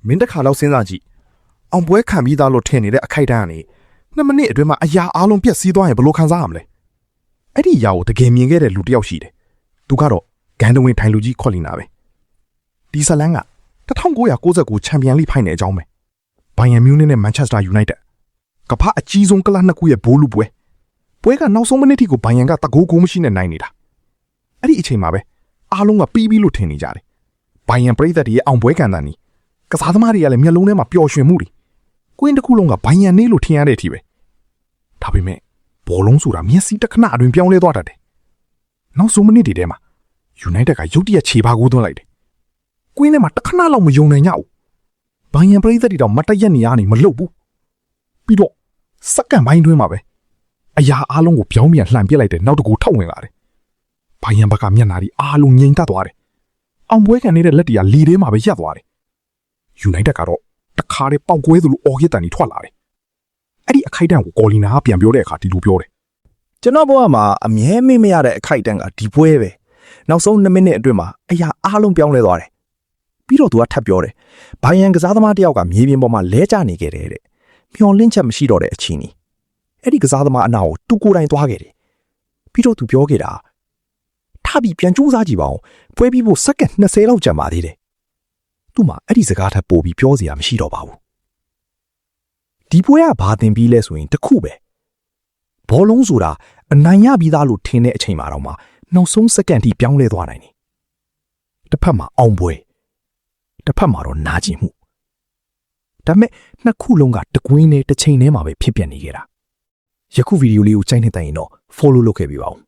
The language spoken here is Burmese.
မင်းတစ်ခါလောက်စဉ်းစားကြည့်အောင်ပွဲခံပြီးသားလို့ထင်နေတဲ့အခိုက်အတန့်ကနေ2မိနစ်အတွင်းမှာအရာအားလုံးပြက်စီးသွားရင်ဘယ်လိုခံစားရမလဲအဲ့ဒီအရာကိုတကယ်မြင်ခဲ့တဲ့လူတစ်ယောက်ရှိတယ်သူကတော့ဂန်ဒဝင်ထိုင်လူကြီးခေါ်လီနာပဲဒီဇလန်က1999ချန်ပီယံလိဖိုင်နယ်အကြောင်းပဲဘိုင်ယန်မြူးနစ်နဲ့မန်ချက်စတာယူနိုက်တက်ကမ္ဘာအကြီးဆုံးကလပ်နှစ်ခုရဲ့ဘိုးလူပွဲကနောက်ဆုံးမိနစ်ထိကိုဘိုင်ယန်ကတကိုးကိုမရှိနဲ့နိုင်နေတာအဲ့ဒီအချိန်မှာပဲအားလုံးကပြီးပြီလို့ထင်နေကြတယ်ဘိုင်ယန်ပရိသတ်တွေရဲ့အောင်ပွဲခံတာနီးကစားသမားတွေကလည်းမျက်လုံးထဲမှာပျော်ရွှင်မှုတွေကွင်းတစ်ခုလုံးကဘိုင်ယန်နေလို့ထင်ရတဲ့အထိပဲဒါပေမဲ့ဘောလုံးဆိုတာမျက်စိတစ်ခဏအတွင်းပြောင်းလဲသွားတတ်တယ်နောက်ဆုံးမိနစ်တွေထဲမှာယူနိုက်တက်ကရုတ်တရက်ခြေပါကိုသွင်းလိုက်တယ်ကွင်းထဲမှာတစ်ခဏလောက်မယုံနိုင်ကြဘူးဘိုင်ယန်ပရိသတ်တွေတော့မတရက်နေရနေမလှုပ်ဘူးပြီးတော့စက္ကန့်ပိုင်းတွင်းမှာပဲအရာအားလုံးကိုပြောင်းပြန်လှန်ပစ်လိုက်တဲ့နောက်တစ်ကူထောက်ဝင်လာတယ်ဘိုင်ယန်ဘက်ကမျက်နှာတွေအားလုံးငြိမ်သက်သွားတယ်အောင်ပွဲခံနေတဲ့လက်တွေကလီထဲမှာပဲရပ်သွားတယ်ယူနိုက်တက်ကတော့တခါတည်းပေါက်ကွဲသလိုအော်ဟစ်တန်ကြီးထွက်လာတယ်အဲ့ဒီအခိုက်အတန့်ကိုကော်လီနာကပြန်ပြောတဲ့အခါဒီလိုပြောတယ်ကျွန်တော်ဘဝမှာအမြဲမေ့မရတဲ့အခိုက်အတန့်ကဒီပွဲပဲနောက်ဆုံး2မိနစ်အတွင်းမှာအရာအားလုံးပြောင်းလဲသွားတယ်ပြီးတော့သူကထပ်ပြောတယ်ဘိုင်ယန်ကစားသမားတယောက်ကမြေပြင်ပေါ်မှာလဲကျနေခဲ့တယ်တဲ့မျောလင့်ချက်မရှိတော့တဲ့အချိန်ကြီးအဲ့ဒီကစားသမားအနာကိုသူကိုယ်တိုင်သွားခဲ့တယ်ပြီးတော့သူပြောခဲ့တာထပ်ပြီးပြန်ကြိုးစားကြည့်ပါဦးပွဲပြီးဖို့စက္ကန့်20လောက်ကြာပါသေးတယ်သူ့မှာအဲ့ဒီစကားထပ်ပို့ပြီးပြောစရာမရှိတော့ပါဘူးဒီပွဲကဘာသင်ပြီးလဲဆိုရင်တခုပဲဘောလုံးဆိုတာအနိုင်ရပြီးသားလို့ထင်တဲ့အချိန်မှာတော့မှနောက်ဆုံးစက္ကန့်ထိပြောင်းလဲသွားနိုင်တယ်တစ်ဖက်မှာအောင်ပွဲတစ်ဖက်မှာတော့နာကျင်မှုဒါပေမဲ့နှစ်ခုလုံးကတကွင်းနဲ့တစ်ချိန်တည်းမှာပဲဖြစ်ပျက်နေကြတာယခုဗီဒီယိုလေးကိုကြိုက်နေတဲ့ရင်တော့ follow လုပ်ခဲ့ပေးပါဦး